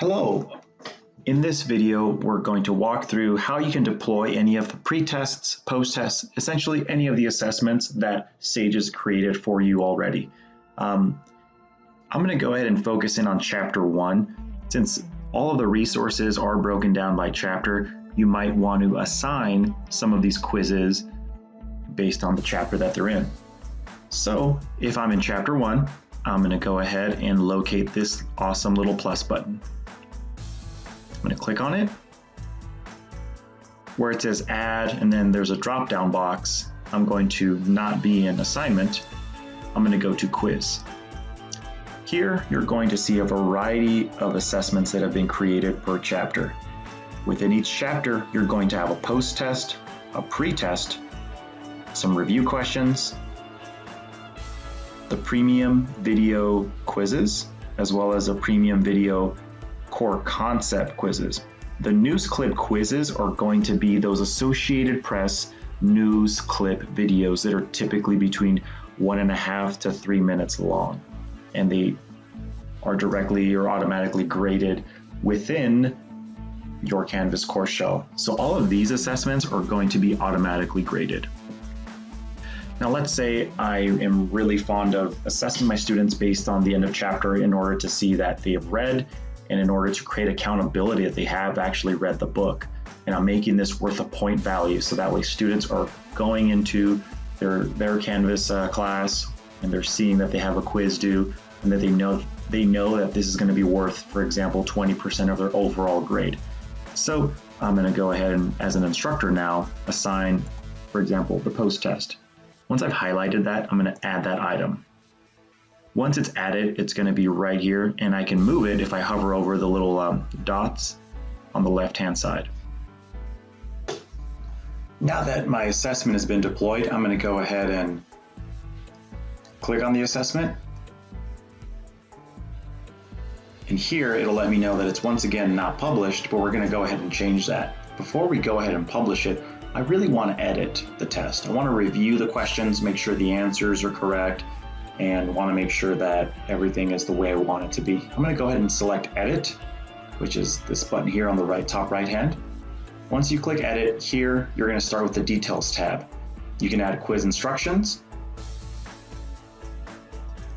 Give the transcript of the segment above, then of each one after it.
Hello! In this video, we're going to walk through how you can deploy any of the pre-tests, post-tests, essentially any of the assessments that Sage has created for you already. I'm going to go ahead and focus in on Chapter 1. Since all of the resources are broken down by chapter, you might want to assign some of these quizzes based on the chapter that they're in. So if I'm in Chapter 1, I'm going to go ahead and locate this awesome little plus button. I'm going to click on it. Where it says add and then there's a drop down box, I'm going to not be in assignment. I'm going to go to quiz. Here you're going to see a variety of assessments that have been created per chapter. Within each chapter, you're going to have a post test, a pre-test, some review questions, the premium video quizzes, as well as a premium video core concept quizzes. The news clip quizzes are going to be those Associated Press news clip videos that are typically between 1.5 to 3 minutes long, and they are directly or automatically graded within your Canvas course shell. So all of these assessments are going to be automatically graded. Now let's say I am really fond of assessing my students based on the end of chapter in order to see that they have read and in order to create accountability that they have actually read the book. And I'm making this worth a point value so that way students are going into their Canvas class and they're seeing that they have a quiz due and that they know that this is going to be worth, for example, 20% of their overall grade. So I'm going to go ahead and, as an instructor now, assign, for example, the post test. Once I've highlighted that, I'm going to add that item. Once it's added, it's going to be right here, and I can move it if I hover over the little dots on the left-hand side. Now that my assessment has been deployed, I'm going to go ahead and click on the assessment. And here it'll let me know that it's once again not published, but we're going to go ahead and change that. Before we go ahead and publish it, I really want to edit the test. I want to review the questions, make sure the answers are correct, and want to make sure that everything is the way I want it to be. I'm going to go ahead and select Edit, which is this button here on the top right hand. Once you click Edit, here you're going to start with the Details tab. You can add quiz instructions.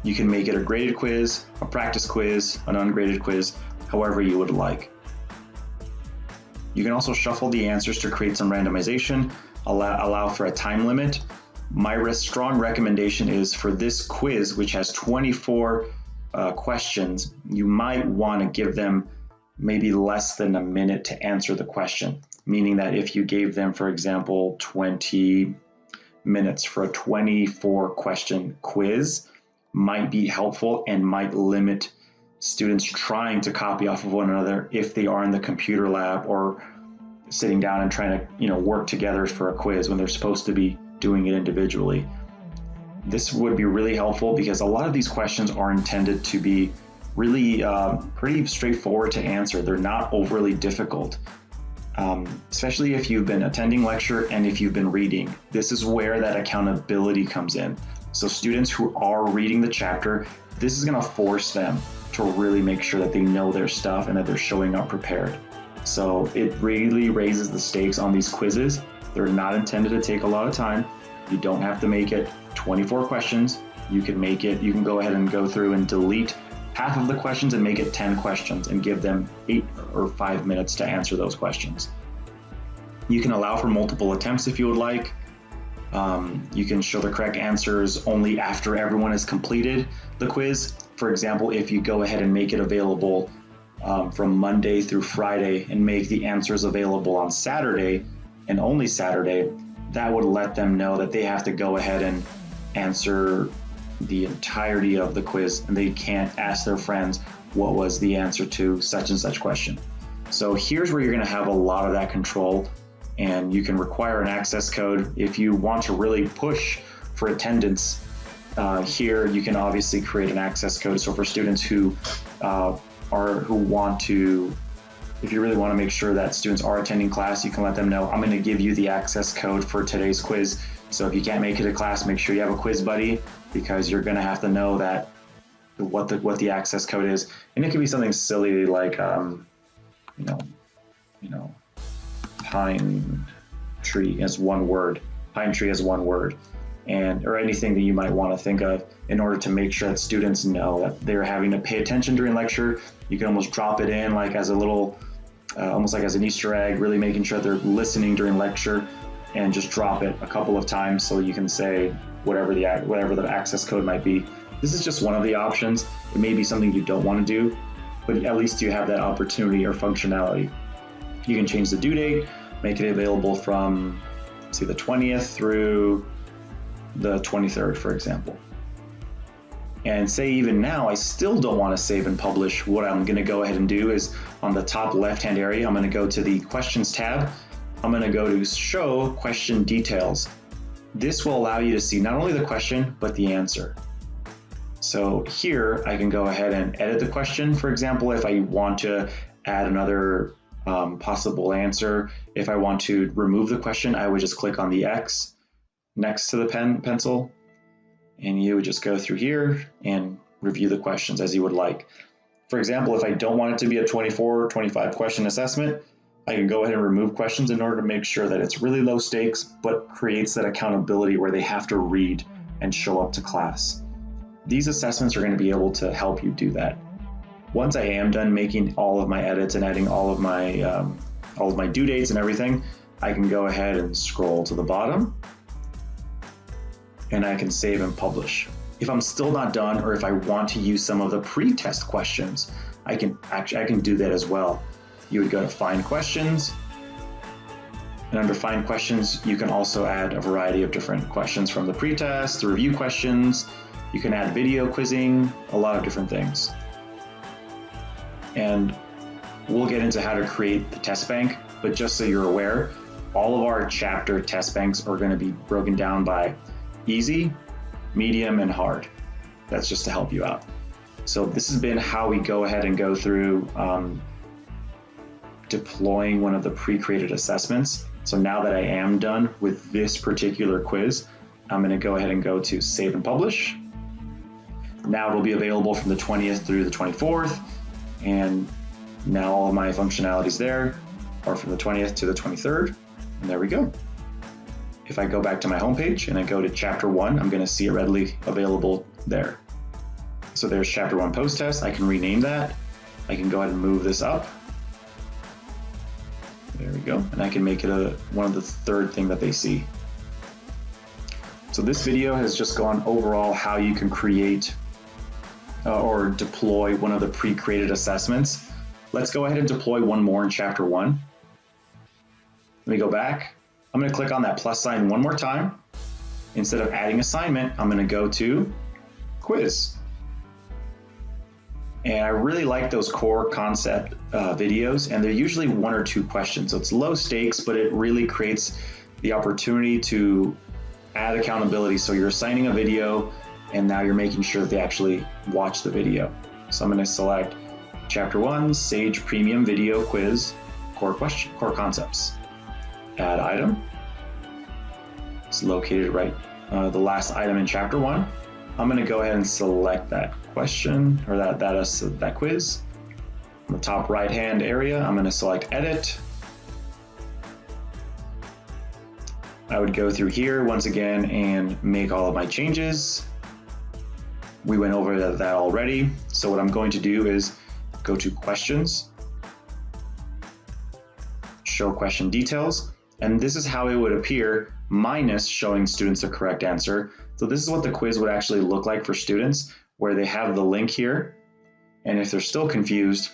You can make it a graded quiz, a practice quiz, an ungraded quiz, however you would like. You can also shuffle the answers to create some randomization, allow for a time limit. My strong recommendation is for this quiz, which has 24 questions, you might want to give them maybe less than a minute to answer the question, meaning that if you gave them, for example, 20 minutes for a 24 question quiz, might be helpful and might limit students trying to copy off of one another if they are in the computer lab or sitting down and trying to work together for a quiz when they're supposed to be doing it individually. This would be really helpful because a lot of these questions are intended to be really pretty straightforward to answer. They're not overly difficult, especially if you've been attending lecture and if you've been reading. This is where that accountability comes in. So students who are reading the chapter, this is going to force them to really make sure that they know their stuff and that they're showing up prepared. So it really raises the stakes on these quizzes. They're not intended to take a lot of time. You don't have to make it 24 questions. You can go ahead and go through and delete half of the questions and make it 10 questions and give them 8 or 5 minutes to answer those questions. You can allow for multiple attempts if you would like. You can show the correct answers only after everyone has completed the quiz. For example, if you go ahead and make it available from Monday through Friday and make the answers available on Saturday and only Saturday, that would let them know that they have to go ahead and answer the entirety of the quiz and they can't ask their friends what was the answer to such and such question. So here's where you're going to have a lot of that control, and you can require an access code if you want to really push for attendance. Here you can obviously create an access code. So for students who want to, if you really want to make sure that students are attending class, you can let them know, I'm going to give you the access code for today's quiz. So if you can't make it to class, make sure you have a quiz buddy, because you're going to have to know that what the access code is, and it could be something silly like pine tree as one word, and or anything that you might want to think of in order to make sure that students know that they're having to pay attention during lecture. You can almost drop it in like as a little, almost like as an Easter egg, really making sure they're listening during lecture, and just drop it a couple of times so you can say whatever the access code might be. This is just one of the options. It may be something you don't want to do, but at least you have that opportunity or functionality. You can change the due date, make it available from, say, the 20th through the 23rd, for example. And say even now, I still don't want to save and publish. What I'm going to go ahead and do is on the top left-hand area, I'm going to go to the Questions tab. I'm going to go to Show Question Details. This will allow you to see not only the question, but the answer. So here I can go ahead and edit the question. For example, if I want to add another possible answer, if I want to remove the question, I would just click on the X next to the pencil, and you would just go through here and review the questions as you would like. For example, if I don't want it to be a 24 or 25 question assessment, I can go ahead and remove questions in order to make sure that it's really low stakes, but creates that accountability where they have to read and show up to class. These assessments are going to be able to help you do that. Once I am done making all of my edits and adding all of my due dates and everything, I can go ahead and scroll to the bottom, and I can save and publish. If I'm still not done, or if I want to use some of the pre-test questions, I can do that as well. You would go to Find Questions, and under Find Questions, you can also add a variety of different questions from the pre-test, the review questions. You can add video quizzing, a lot of different things. And we'll get into how to create the test bank, but just so you're aware, all of our chapter test banks are going to be broken down by easy, medium, and hard. That's just to help you out. So this has been how we go ahead and go through deploying one of the pre-created assessments. So now that I am done with this particular quiz, I'm going to go ahead and go to Save and Publish. Now it'll be available from the 20th through the 24th, and now all of my functionalities there are from the 20th to the 23rd, and there we go. If I go back to my homepage and I go to Chapter 1, I'm going to see it readily available there. So there's Chapter 1 post-test. I can rename that. I can go ahead and move this up. There we go. And I can make it one of the third thing that they see. So this video has just gone overall how you can create or deploy one of the pre-created assessments. Let's go ahead and deploy one more in Chapter 1. Let me go back. I'm going to click on that plus sign one more time. Instead of adding assignment, I'm going to go to quiz. And I really like those core concept videos, and they're usually 1 or 2 questions. So it's low stakes, but it really creates the opportunity to add accountability. So you're assigning a video, and now you're making sure that they actually watch the video. So I'm going to select Chapter 1, Sage Premium Video Quiz, Core Concepts. Add item. It's located right, the last item in Chapter 1. I'm going to go ahead and select that question, or that quiz. In the top right-hand area, I'm going to select Edit. I would go through here once again and make all of my changes. We went over that already. So what I'm going to do is go to Questions, Show Question Details, and this is how it would appear minus showing students the correct answer. So this is what the quiz would actually look like for students, where they have the link here, and if they're still confused,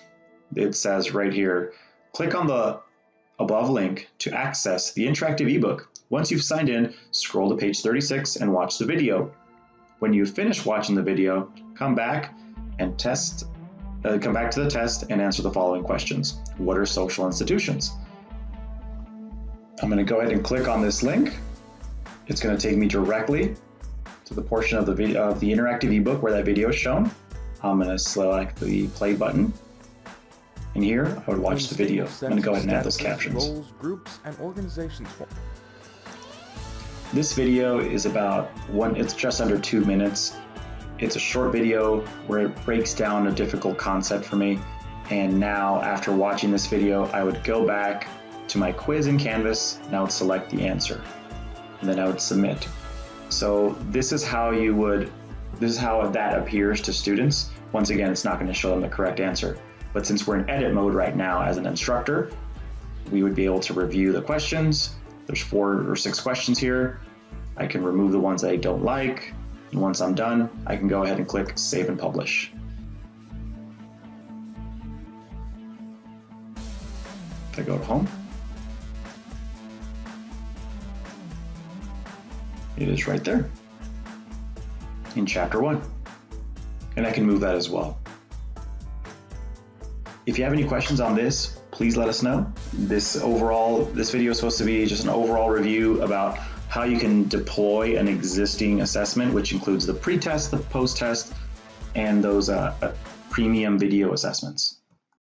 it says right here, click on the above link to access the interactive ebook. Once you've signed in, scroll to page 36 and watch the video. When you finish watching the video, come back and come back to the test and answer the following questions. What are social institutions? I'm going to go ahead and click on this link. It's going to take me directly to the portion of the video of the interactive ebook where that video is shown. I'm going to select the play button, and here I would watch the video. I'm going to go ahead and add those captions. Roles, groups, and organizations. This video is it's just under 2 minutes. It's a short video where it breaks down a difficult concept for me. And now after watching this video, I would go back to my quiz in Canvas and I would select the answer. And then I would submit. So this is how that appears to students. Once again, it's not going to show them the correct answer. But since we're in edit mode right now as an instructor, we would be able to review the questions. There's 4 or 6 questions here. I can remove the ones that I don't like. And once I'm done, I can go ahead and click Save and Publish. If I go to home, it is right there in Chapter 1. And I can move that as well. If you have any questions on this, please let us know. This video is supposed to be just an overall review about how you can deploy an existing assessment, which includes the pre-test, the post-test, and those premium video assessments.